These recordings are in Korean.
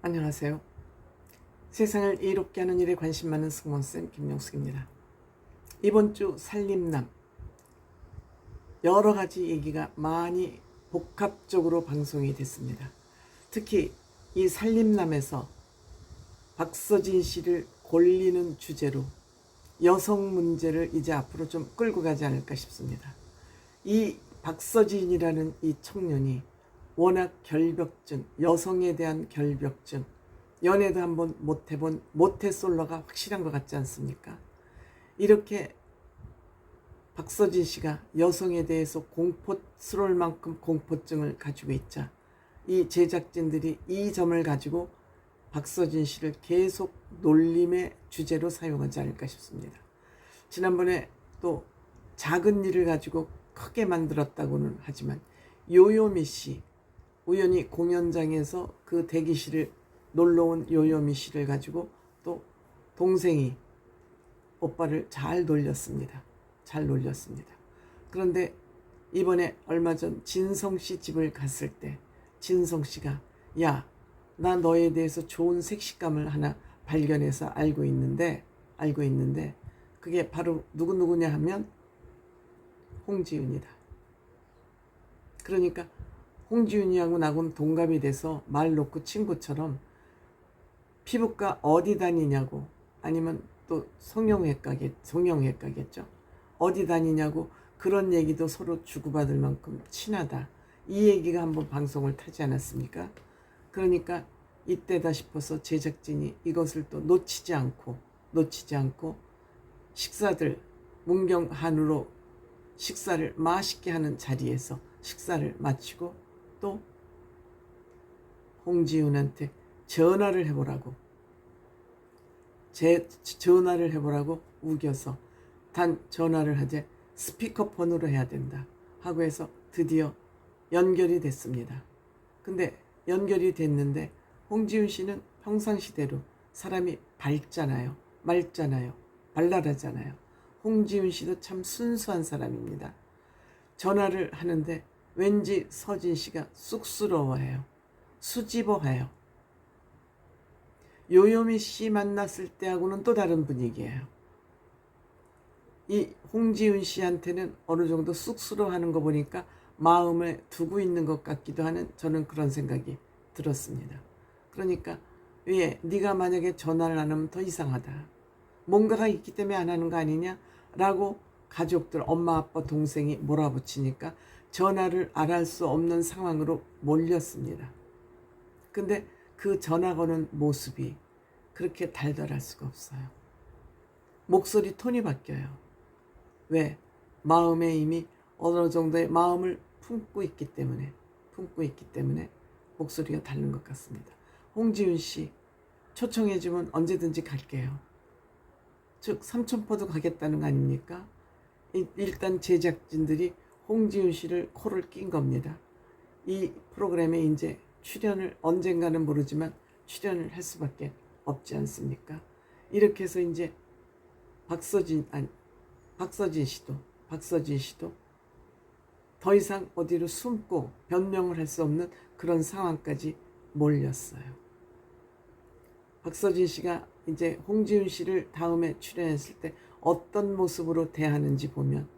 안녕하세요. 세상을 이롭게 하는 일에 관심 많은 승무원쌤 김영숙입니다. 이번 주 살림남 여러 가지 얘기가 많이 복합적으로 방송이 됐습니다. 특히 이 살림남에서 박서진 씨를 골리는 주제로 여성 문제를 이제 앞으로 좀 끌고 가지 않을까 싶습니다. 이 박서진이라는 이 청년이 워낙 결벽증, 여성에 대한 결벽증, 연애도 한번 못 해본 모태솔로가 확실한 것 같지 않습니까? 이렇게 박서진 씨가 여성에 대해서 공포스러울 만큼 공포증을 가지고 있자 이 제작진들이 이 점을 가지고 박서진 씨를 계속 놀림의 주제로 사용하지 않을까 싶습니다. 지난번에 또 작은 일을 가지고 크게 만들었다고는 하지만 요요미 씨, 우연히 공연장에서 그 대기실을 놀러온 요요미 씨를 가지고 또 동생이 오빠를 잘 놀렸습니다. 잘 놀렸습니다. 그런데 이번에 얼마 전 진성 씨 집을 갔을 때 진성 씨가 야, 나 너에 대해서 좋은 색식감을 하나 발견해서 알고 있는데 그게 바로 누구냐 하면 홍지윤이다. 그러니까 홍지윤이하고 나하고는 동갑이 돼서 말 놓고 친구처럼 피부과 어디 다니냐고, 아니면 또 성형외과겠죠. 어디 다니냐고 그런 얘기도 서로 주고받을 만큼 친하다. 이 얘기가 한번 방송을 타지 않았습니까? 그러니까 이때다 싶어서 제작진이 이것을 또 놓치지 않고 식사들 문경한우로 식사를 맛있게 하는 자리에서 식사를 마치고 또 홍지윤한테 전화를 해보라고 우겨서 단 전화를 하재 스피커폰으로 해야 된다 하고 해서 드디어 연결이 됐습니다. 근데 연결이 됐는데 홍지윤 씨는 평상시대로 사람이 밝잖아요. 맑잖아요. 발랄하잖아요. 홍지윤 씨도 참 순수한 사람입니다. 전화를 하는데 왠지 서진 씨가 쑥스러워해요. 수줍어해요. 요요미 씨 만났을 때하고는 또 다른 분위기예요. 이 홍지윤 씨한테는 어느 정도 쑥스러워하는 거 보니까 마음에 두고 있는 것 같기도 하는 저는 그런 생각이 들었습니다. 그러니까 왜 네가 만약에 전화를 안 하면 더 이상하다. 뭔가가 있기 때문에 안 하는 거 아니냐? 라고 가족들, 엄마, 아빠, 동생이 몰아붙이니까 전화를 안 할 수 없는 상황으로 몰렸습니다. 근데 그 전화 거는 모습이 그렇게 달달할 수가 없어요. 목소리 톤이 바뀌어요. 왜? 마음에 이미 어느 정도의 마음을 품고 있기 때문에 목소리가 다른 것 같습니다. 홍지윤 씨, 초청해주면 언제든지 갈게요. 즉 삼천포도 가겠다는 거 아닙니까? 일단 제작진들이 홍지윤 씨를 코를 낀 겁니다. 이 프로그램에 이제 출연을 언젠가는 모르지만 출연을 할 수밖에 없지 않습니까? 이렇게 해서 이제 박서진 씨도 더 이상 어디로 숨고 변명을 할 수 없는 그런 상황까지 몰렸어요. 박서진 씨가 이제 홍지윤 씨를 다음에 출연했을 때 어떤 모습으로 대하는지 보면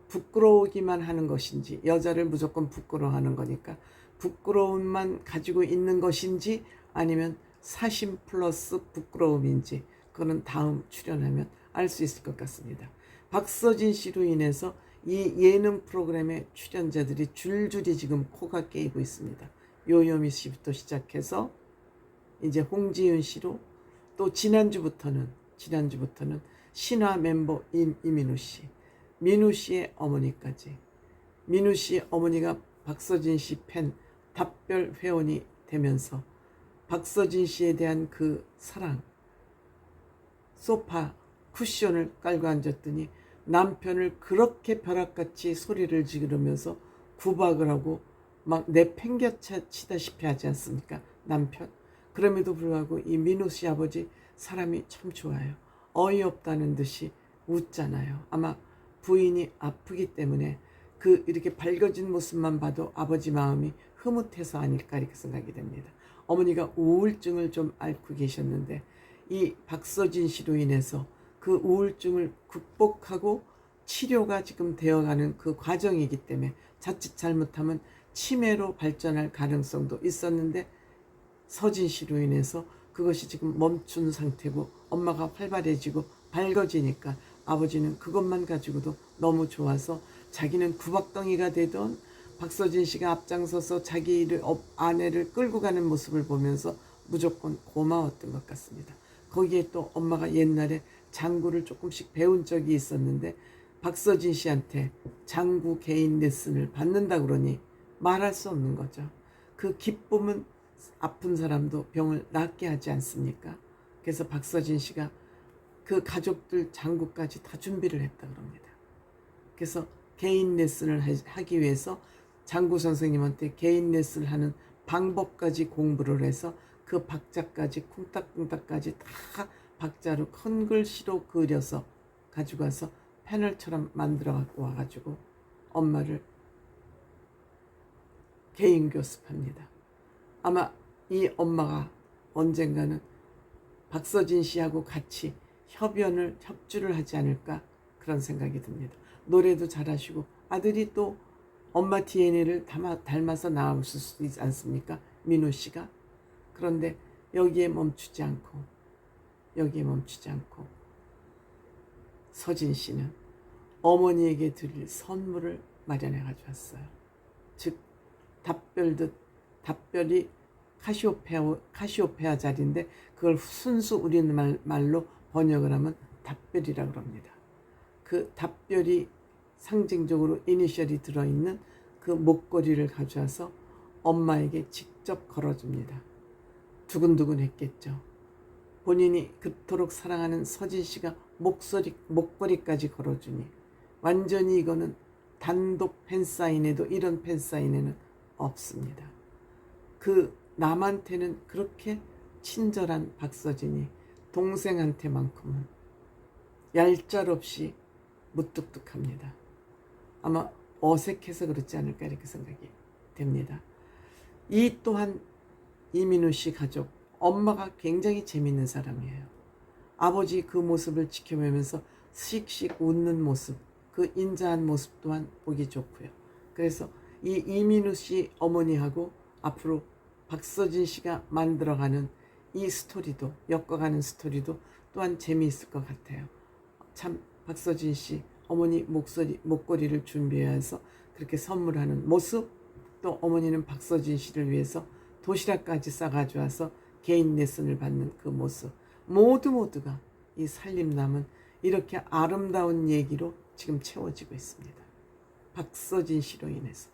부끄러우기만 하는 것인지, 여자를 무조건 부끄러워하는 거니까 부끄러움만 가지고 있는 것인지 아니면 사심 플러스 부끄러움인지 그거는 다음 출연하면 알 수 있을 것 같습니다. 박서진 씨로 인해서 이 예능 프로그램의 출연자들이 줄줄이 지금 코가 깨이고 있습니다. 요요미 씨부터 시작해서 이제 홍지윤 씨로 또 지난주부터는 신화 멤버 이민우 씨, 민우 씨의 어머니까지. 민우 씨의 어머니가 박서진 씨 팬 답별 회원이 되면서 박서진 씨에 대한 그 사랑, 소파 쿠션을 깔고 앉았더니 남편을 그렇게 벼락같이 소리를 지르면서 구박을 하고 막 내팽개치다시피 하지 않습니까? 남편. 그럼에도 불구하고 이 민우 씨 아버지 사람이 참 좋아요. 어이없다는 듯이 웃잖아요. 아마 부인이 아프기 때문에 그 이렇게 밝아진 모습만 봐도 아버지 마음이 흐뭇해서 아닐까 이렇게 생각이 됩니다. 어머니가 우울증을 좀 앓고 계셨는데 이 박서진 씨로 인해서 그 우울증을 극복하고 치료가 지금 되어가는 그 과정이기 때문에 자칫 잘못하면 치매로 발전할 가능성도 있었는데 서진 씨로 인해서 그것이 지금 멈춘 상태고 엄마가 활발해지고 밝아지니까 아버지는 그것만 가지고도 너무 좋아서 자기는 구박덩이가 되던 박서진 씨가 앞장서서 자기를 아내를 끌고 가는 모습을 보면서 무조건 고마웠던 것 같습니다. 거기에 또 엄마가 옛날에 장구를 조금씩 배운 적이 있었는데 박서진 씨한테 장구 개인 레슨을 받는다 그러니 말할 수 없는 거죠. 그 기쁨은 아픈 사람도 병을 낫게 하지 않습니까? 그래서 박서진 씨가 그 가족들 장구까지 다 준비를 했다 그럽니다. 그래서 개인 레슨을 하기 위해서 장구 선생님한테 개인 레슨을 하는 방법까지 공부를 해서 그 박자까지 쿵딱쿵딱까지 다 박자로 큰 글씨로 그려서 가지고 와서 패널처럼 만들어 갖고 와가지고 엄마를 개인 교습합니다. 아마 이 엄마가 언젠가는 박서진 씨하고 같이 협주를 하지 않을까 그런 생각이 듭니다. 노래도 잘하시고 아들이 또 엄마 DNA를 닮아서 나왔을 수도 있지 않습니까? 민우 씨가. 그런데 여기에 멈추지 않고 서진 씨는 어머니에게 드릴 선물을 마련해 가져왔어요. 즉 답별이 카시오페아 자리인데 그걸 순수 우리말로 번역을 하면 답별이라고 합니다. 그 답별이 상징적으로 이니셜이 들어있는 그 목걸이를 가져와서 엄마에게 직접 걸어줍니다. 두근두근 했겠죠. 본인이 그토록 사랑하는 서진 씨가 목걸이까지 걸어주니 완전히 이거는 단독 팬사인회도 이런 팬사인회는 없습니다. 그 남한테는 그렇게 친절한 박서진이 동생한테만큼은 얄짤없이 무뚝뚝합니다. 아마 어색해서 그렇지 않을까 이렇게 생각이 됩니다. 이 또한 이민우 씨 가족 엄마가 굉장히 재밌는 사람이에요. 아버지 그 모습을 지켜보면서 씩씩 웃는 모습, 그 인자한 모습 또한 보기 좋고요. 그래서 이 이민우 씨 어머니하고 앞으로 박서진 씨가 만들어가는 이 스토리도, 엮어가는 스토리도 또한 재미있을 것 같아요. 참 박서진 씨 어머니 목걸이를 준비해서 그렇게 선물하는 모습, 또 어머니는 박서진 씨를 위해서 도시락까지 싸가지고 와서 개인 레슨을 받는 그 모습, 모두가 이 살림남은 이렇게 아름다운 얘기로 지금 채워지고 있습니다. 박서진 씨로 인해서.